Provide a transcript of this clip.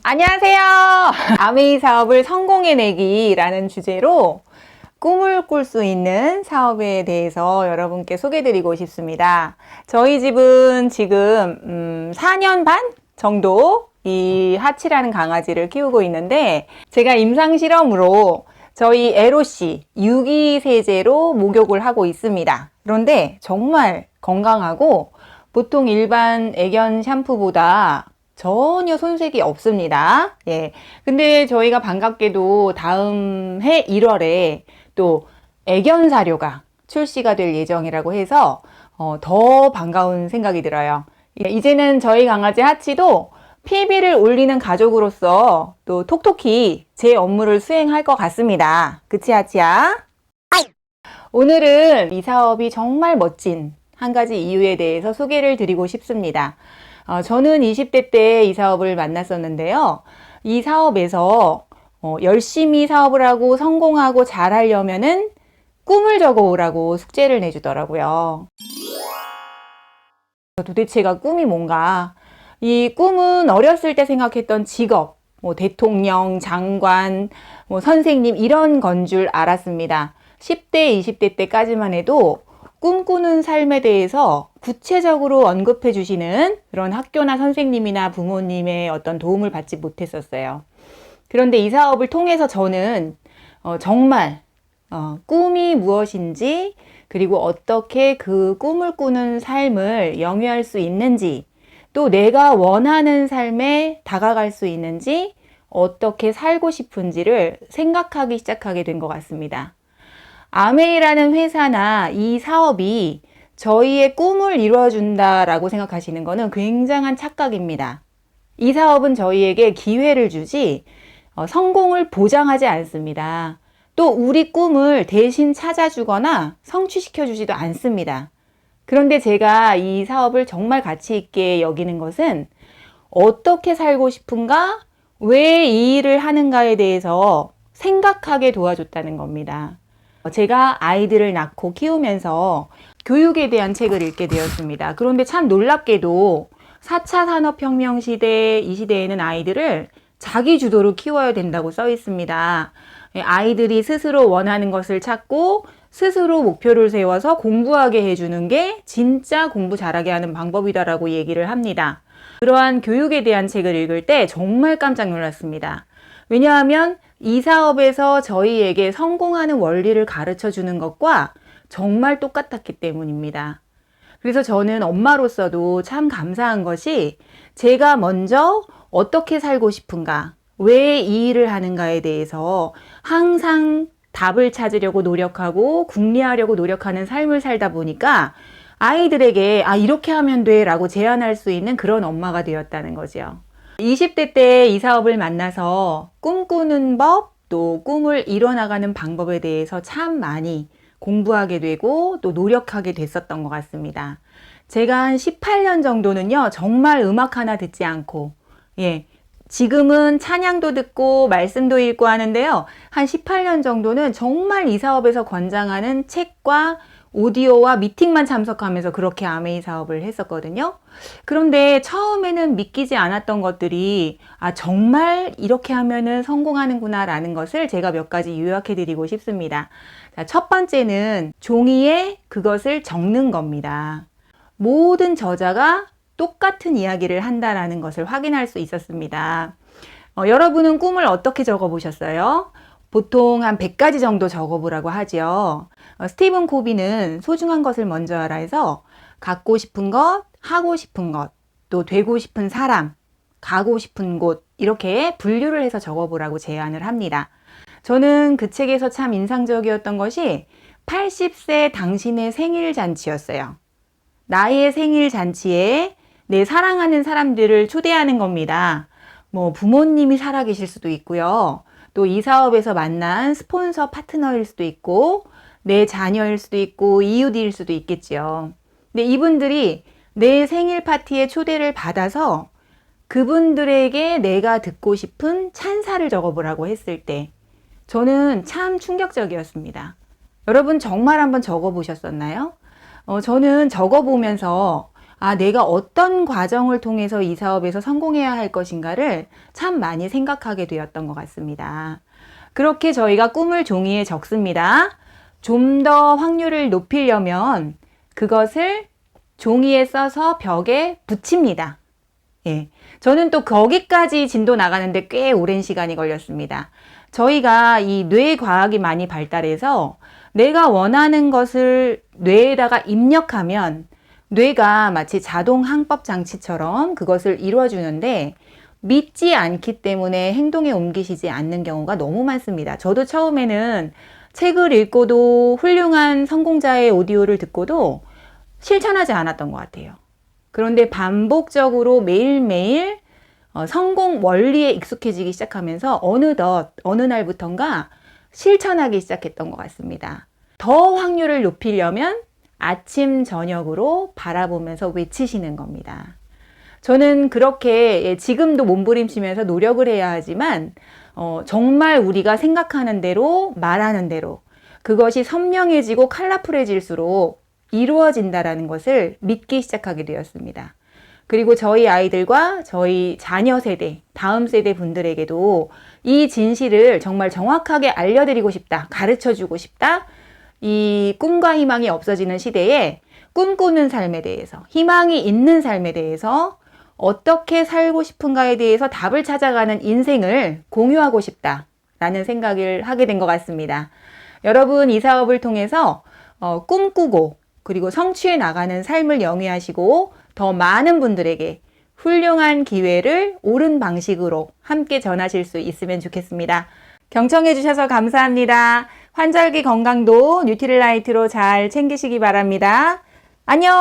안녕하세요. 아메이 사업을 성공해내기라는 주제로 꿈을 꿀 수 있는 사업에 대해서 여러분께 소개드리고 싶습니다. 저희 집은 지금 4년 반 정도 이 하치라는 강아지를 키우고 있는데, 제가 임상 실험으로 저희 에로씨 유기세제로 목욕을 하고 있습니다. 그런데 정말 건강하고 보통 일반 애견 샴푸보다 전혀 손색이 없습니다. 예. 근데 저희가 반갑게도 다음 해 1월에 또 애견 사료가 출시가 될 예정이라고 해서 더 반가운 생각이 들어요. 예, 이제는 저희 강아지 하치도 PB를 올리는 가족으로서 또 톡톡히 제 업무를 수행할 것 같습니다. 그치, 하치야? 오늘은 이 사업이 정말 멋진 한 가지 이유에 대해서 소개를 드리고 싶습니다. 저는 20대 때 이 사업을 만났었는데요. 이 사업에서 열심히 사업을 하고 성공하고 잘하려면은 꿈을 적어오라고 숙제를 내주더라고요. 도대체가 꿈이 뭔가? 이 꿈은 어렸을 때 생각했던 직업, 대통령, 장관, 선생님 이런 건 줄 알았습니다. 10대, 20대 때까지만 해도 꿈꾸는 삶에 대해서 구체적으로 언급해 주시는 그런 학교나 선생님이나 부모님의 어떤 도움을 받지 못했었어요. 그런데 이 사업을 통해서 저는 정말 꿈이 무엇인지, 그리고 어떻게 그 꿈을 꾸는 삶을 영위할 수 있는지, 또 내가 원하는 삶에 다가갈 수 있는지, 어떻게 살고 싶은지를 생각하기 시작하게 된 것 같습니다. 아메이라는 회사나 이 사업이 저희의 꿈을 이루어준다라고 생각하시는 것은 굉장한 착각입니다. 이 사업은 저희에게 기회를 주지 성공을 보장하지 않습니다. 또 우리 꿈을 대신 찾아주거나 성취시켜주지도 않습니다. 그런데 제가 이 사업을 정말 가치 있게 여기는 것은 어떻게 살고 싶은가, 왜 이 일을 하는가에 대해서 생각하게 도와줬다는 겁니다. 제가 아이들을 낳고 키우면서 교육에 대한 책을 읽게 되었습니다. 그런데 참 놀랍게도 4차 산업혁명 시대, 이 시대에는 아이들을 자기 주도로 키워야 된다고 써 있습니다. 아이들이 스스로 원하는 것을 찾고 스스로 목표를 세워서 공부하게 해주는 게 진짜 공부 잘하게 하는 방법이다라고 얘기를 합니다. 그러한 교육에 대한 책을 읽을 때 정말 깜짝 놀랐습니다. 왜냐하면 이 사업에서 저희에게 성공하는 원리를 가르쳐 주는 것과 정말 똑같았기 때문입니다. 그래서 저는 엄마로서도 참 감사한 것이, 제가 먼저 어떻게 살고 싶은가, 왜 이 일을 하는가에 대해서 항상 답을 찾으려고 노력하고 궁리하려고 노력하는 삶을 살다 보니까 아이들에게 이렇게 하면 돼 라고 제안할 수 있는 그런 엄마가 되었다는 거죠. 20대 때 이 사업을 만나서 꿈꾸는 법, 또 꿈을 이뤄나가는 방법에 대해서 참 많이 공부하게 되고 또 노력하게 됐었던 것 같습니다. 제가 한 18년 정도는요, 정말 음악 하나 듣지 않고, 지금은 찬양도 듣고 말씀도 읽고 하는데요, 한 18년 정도는 정말 이 사업에서 권장하는 책과 오디오와 미팅만 참석하면서 그렇게 아메이 사업을 했었거든요. 그런데 처음에는 믿기지 않았던 것들이 정말 이렇게 하면은 성공하는구나 라는 것을 제가 몇 가지 요약해 드리고 싶습니다. 자, 첫 번째는 종이에 그것을 적는 겁니다. 모든 저자가 똑같은 이야기를 한다라는 것을 확인할 수 있었습니다. 여러분은 꿈을 어떻게 적어보셨어요? 보통 한 100가지 정도 적어보라고 하죠. 스티븐 코비는 소중한 것을 먼저 알아 해서 갖고 싶은 것, 하고 싶은 것, 또 되고 싶은 사람, 가고 싶은 곳, 이렇게 분류를 해서 적어보라고 제안을 합니다. 저는 그 책에서 참 인상적이었던 것이 80세 당신의 생일 잔치였어요. 나의 생일 잔치에 내 사랑하는 사람들을 초대하는 겁니다. 부모님이 살아계실 수도 있고요. 또 이 사업에서 만난 스폰서 파트너일 수도 있고, 내 자녀일 수도 있고, 이웃일 수도 있겠죠. 근데 이분들이 내 생일 파티에 초대를 받아서 그분들에게 내가 듣고 싶은 찬사를 적어보라고 했을 때 저는 참 충격적이었습니다. 여러분 정말 한번 적어보셨었나요? 저는 적어보면서 내가 어떤 과정을 통해서 이 사업에서 성공해야 할 것인가를 참 많이 생각하게 되었던 것 같습니다. 그렇게 저희가 꿈을 종이에 적습니다. 좀 더 확률을 높이려면 그것을 종이에 써서 벽에 붙입니다. 예. 저는 또 거기까지 진도 나가는데 꽤 오랜 시간이 걸렸습니다. 저희가 이 뇌과학이 많이 발달해서 내가 원하는 것을 뇌에다가 입력하면 뇌가 마치 자동 항법 장치처럼 그것을 이루어주는데 믿지 않기 때문에 행동에 옮기시지 않는 경우가 너무 많습니다. 저도 처음에는 책을 읽고도 훌륭한 성공자의 오디오를 듣고도 실천하지 않았던 것 같아요. 그런데 반복적으로 매일매일 성공 원리에 익숙해지기 시작하면서 어느덧 어느 날부턴가 실천하기 시작했던 것 같습니다. 더 확률을 높이려면 아침, 저녁으로 바라보면서 외치시는 겁니다. 저는 그렇게 지금도 몸부림치면서 노력을 해야 하지만 정말 우리가 생각하는 대로 말하는 대로 그것이 선명해지고 컬러풀해질수록 이루어진다라는 것을 믿기 시작하게 되었습니다. 그리고 저희 아이들과 저희 자녀 세대, 다음 세대 분들에게도 이 진실을 정말 정확하게 알려드리고 싶다, 가르쳐주고 싶다. 이 꿈과 희망이 없어지는 시대에 꿈꾸는 삶에 대해서, 희망이 있는 삶에 대해서 어떻게 살고 싶은가에 대해서 답을 찾아가는 인생을 공유하고 싶다라는 생각을 하게 된 것 같습니다. 여러분, 이 사업을 통해서 꿈꾸고 그리고 성취해 나가는 삶을 영위하시고 더 많은 분들에게 훌륭한 기회를 옳은 방식으로 함께 전하실 수 있으면 좋겠습니다. 경청해 주셔서 감사합니다. 환절기 건강도 뉴트릴라이트로 잘 챙기시기 바랍니다. 안녕!